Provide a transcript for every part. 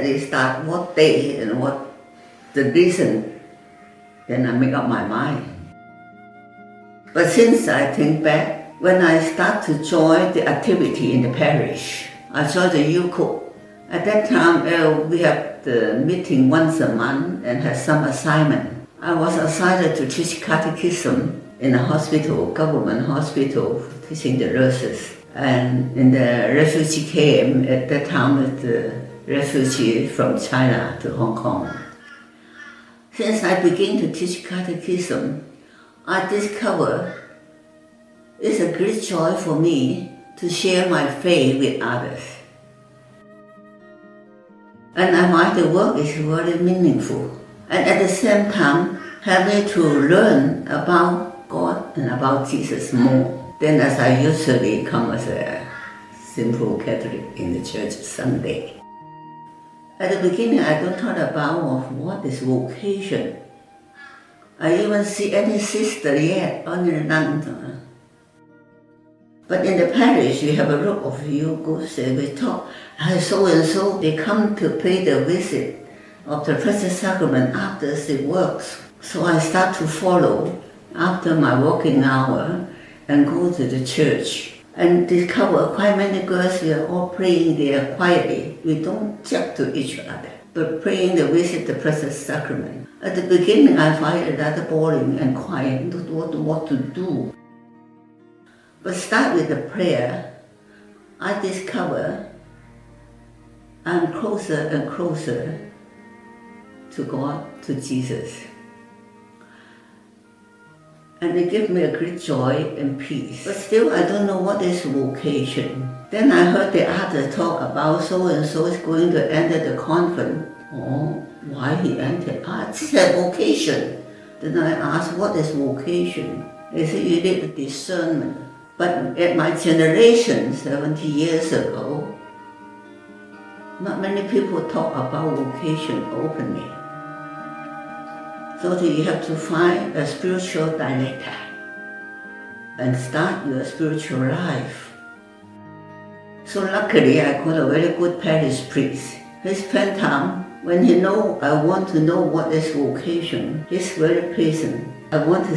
exactly start what day and what the reason, then I make up my mind. But since I think back, when I start to join the activity in the parish, I joined the youth group. At that time, we have the meeting once a month and had some assignment. I was assigned to teach catechism in a hospital, government hospital, teaching the nurses. And in the refugee camp, at that time, with the refugee from China to Hong Kong. Since I began to teach catechism, I discovered it's a great joy for me to share my faith with others. And I find the work is very meaningful. And at the same time, having to learn about God and about Jesus more than as I usually come as a simple Catholic in the church Sunday. At the beginning, I don't talk about what is vocation. I even see any sister yet, only none. But in the parish, we have a group of you go say, we talk, so and so, they come to pay the visit of the Blessed Sacrament after the works. So I start to follow after my working hour and go to the church and discover quite many girls, we are all praying there quietly. We don't chat to each other, but praying the visit the Blessed Sacrament. At the beginning, I find it rather boring and quiet, don't know what to do. But start with the prayer, I discover I'm closer and closer to God, to Jesus. And it gives me a great joy and peace. But still, I don't know what is vocation. Then I heard the other talk about so-and-so is going to enter the convent. Oh, why he entered? This is a vocation. Then I asked, what is vocation? They said, you need a discernment. But at my generation, 70 years ago, not many people talk about vocation openly. So you have to find a spiritual director and start your spiritual life. So luckily, I got a very good parish priest. He spent time, when he know I want to know what is vocation, he's very patient. I went to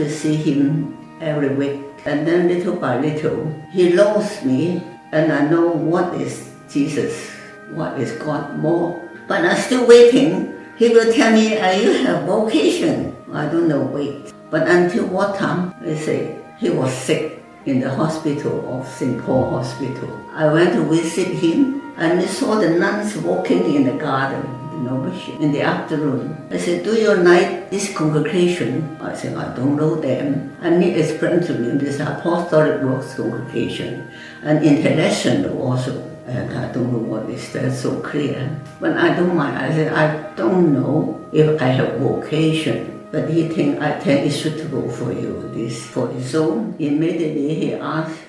see him every week. And then little by little, he knows me and I know what is Jesus, what is God more. But I'm still waiting. He will tell me, you have vocation. I don't know, wait. But until what time? They say he was sick in the hospital of St. Paul Hospital. I went to visit him and I saw the nuns walking in the garden, the novitiate, in the afternoon. I said, do you like this congregation? I said, I don't know them. And he explained to me this apostolic works congregation and international also. And I don't know what is that so clear. But I don't mind. I said, I don't know if I have vocation. But I think it's suitable for you, this for you. So immediately he asked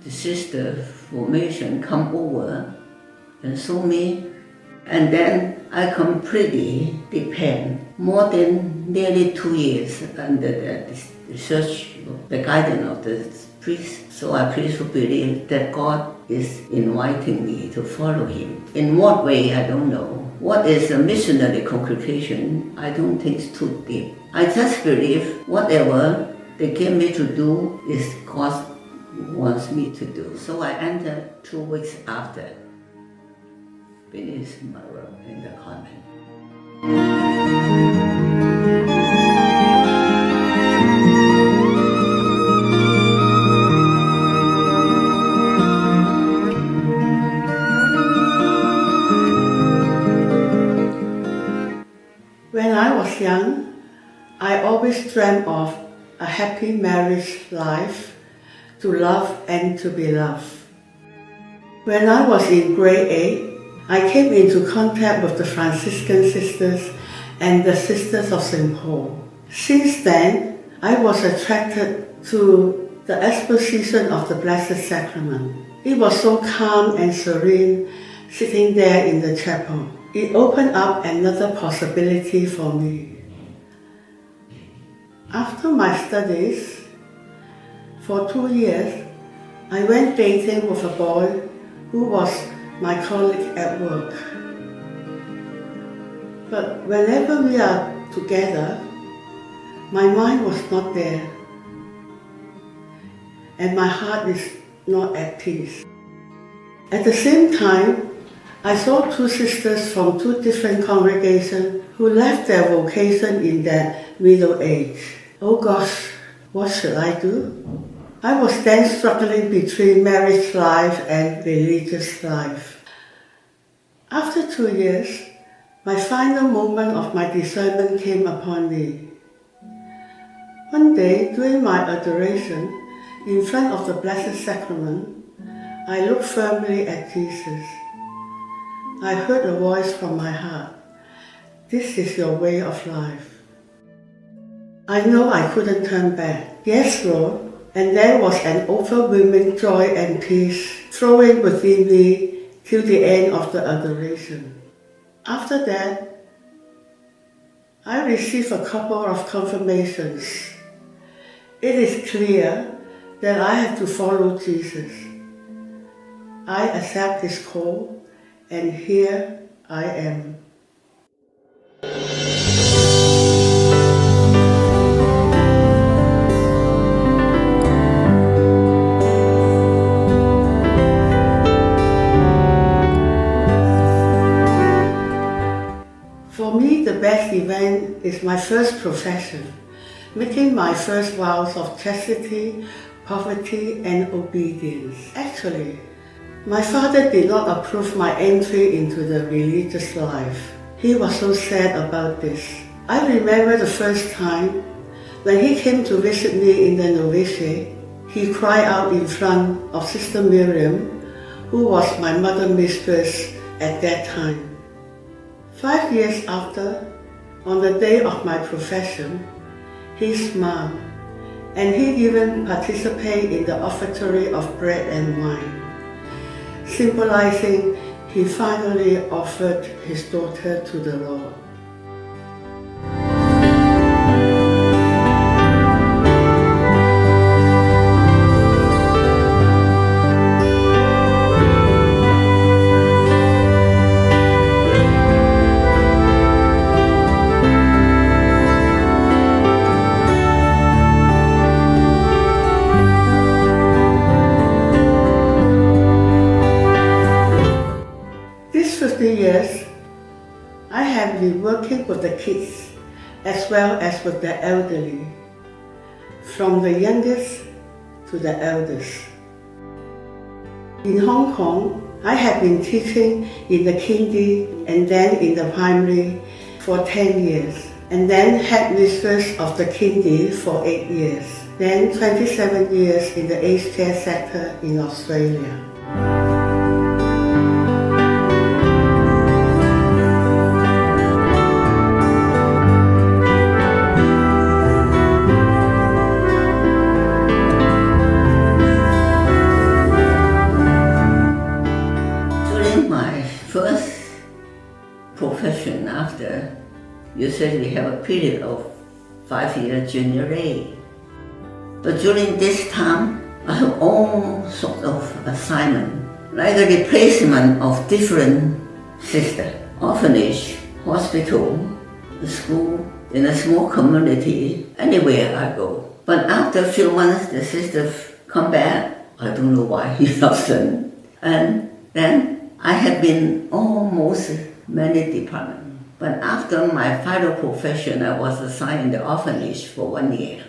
the sister formation come over and show me. And then I completely depend more than nearly 2 years under the research, the guidance of the priest. So I please to believe that God is inviting me to follow him. In what way, I don't know. What is a missionary congregation, I don't think it's too deep. I just believe whatever they give me to do is God wants me to do. So I entered 2 weeks after. Finished my work in the convent. When I was young, I always dreamt of a happy marriage life, to love and to be loved. When I was in grade 8, I came into contact with the Franciscan sisters and the Sisters of St. Paul. Since then, I was attracted to the exposition of the Blessed Sacrament. It was so calm and serene sitting there in the chapel. It opened up another possibility for me. After my studies, for 2 years, I went dating with a boy who was my colleague at work. But whenever we are together, my mind was not there, and my heart is not at peace. At the same time, I saw two sisters from two different congregations who left their vocation in their middle age. Oh gosh, what should I do? I was then struggling between marriage life and religious life. After 2 years, my final moment of my discernment came upon me. One day, during my adoration, in front of the Blessed Sacrament, I looked firmly at Jesus. I heard a voice from my heart. This is your way of life. I know I couldn't turn back. Yes, Lord. And there was an overwhelming joy and peace flowing within me till the end of the adoration. After that, I received a couple of confirmations. It is clear that I have to follow Jesus. I accept His call, and here I am. For me, the best event is my first profession, making my first vows of chastity, poverty, and obedience. Actually, my father did not approve my entry into the religious life. He was so sad about this. I remember the first time when he came to visit me in the novitiate, he cried out in front of Sister Miriam, who was my mother mistress at that time. 5 years after, on the day of my profession, he smiled, and he even participated in the offertory of bread and wine, symbolizing he finally offered his daughter to the Lord. Years, I have been working with the kids as well as with the elderly, from the youngest to the eldest. In Hong Kong, I have been teaching in the kindy and then in the primary for 10 years, and then headmistress of the kindy for 8 years, then 27 years in the aged care sector in Australia. Profession after, usually we have a period of 5-year junior A. But during this time, I have all sorts of assignment, like a replacement of different sisters, orphanage, hospital, school, in a small community, anywhere I go. But after a few months, the sisters come back. I don't know why he doesn't. And then I have been almost many departments. But after my final profession, I was assigned in the orphanage for 1 year.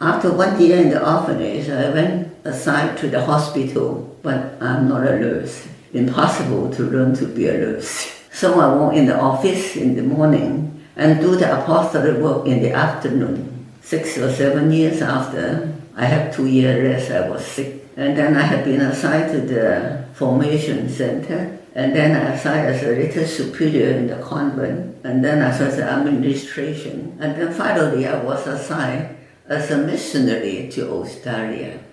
After 1 year in the orphanage, I went assigned to the hospital, but I'm not a nurse. Impossible to learn to be a nurse. So I work in the office in the morning and do the apostolic work in the afternoon. 6 or 7 years after, I have 2 years rest, I was sick. And then I have been assigned to the formation center. And then I assigned as a little superior in the convent. And then I started administration. And then finally I was assigned as a missionary to Australia.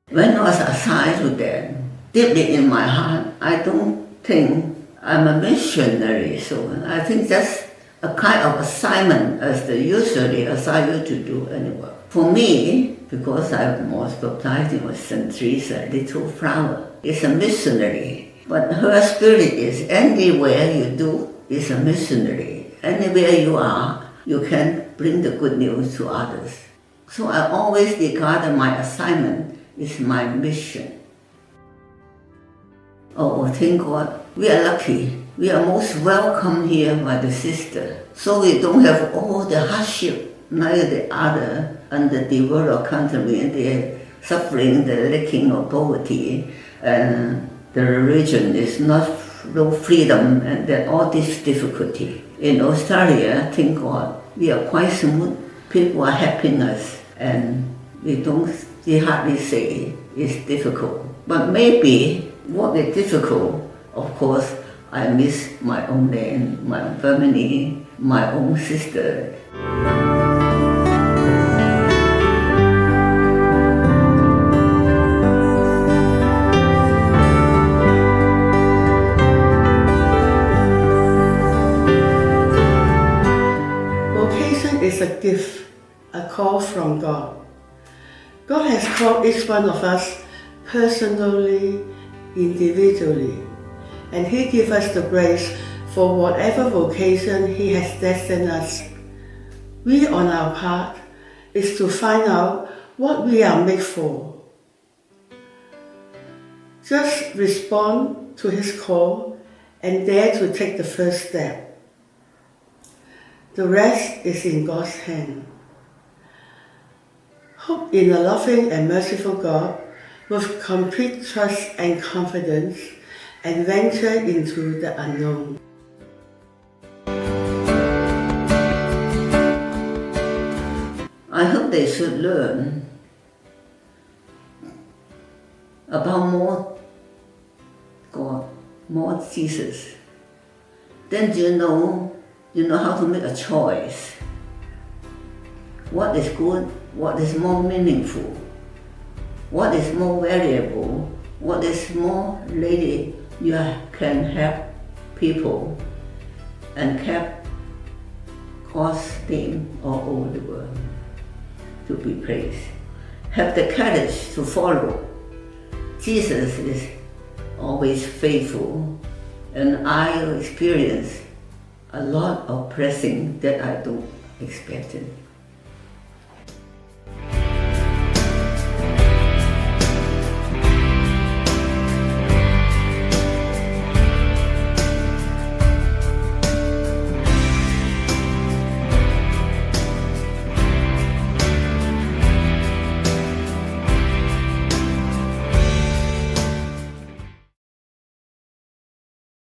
When I was assigned to them, deeply in my heart, I don't think I'm a missionary. So I think that's a kind of assignment as they usually assign you to do any work. For me, because I was baptized with St. Therese, little flower, is a missionary. But her spirit is anywhere you do, is a missionary. Anywhere you are, you can bring the good news to others. So I always regard my assignment as my mission. Oh, thank God, we are lucky. We are most welcome here by the sister. So we don't have all the hardship like the other underdeveloped country. They're suffering the lacking of poverty, and the religion is not no freedom, and then all this difficulty. In Australia, thank God, we are quite smooth. People are helping us, and we hardly say it's difficult. But maybe what is difficult, of course, I miss my own land, my family, my own sister. Vocation is a gift, a call from God. God has called each one of us personally, individually, and He gives us the grace for whatever vocation He has destined us. We on our part is to find out what we are made for. Just respond to His call and dare to take the first step. The rest is in God's hand. Hope in a loving and merciful God with complete trust and confidence, and venture into the unknown. I hope they should learn about more God, more Jesus. Then you know how to make a choice. What is good, what is more meaningful, what is more valuable, what is more really you can help people and help God's name all over the world to be praised. Have the courage to follow. Jesus is always faithful, and I experience a lot of blessing that I don't expect.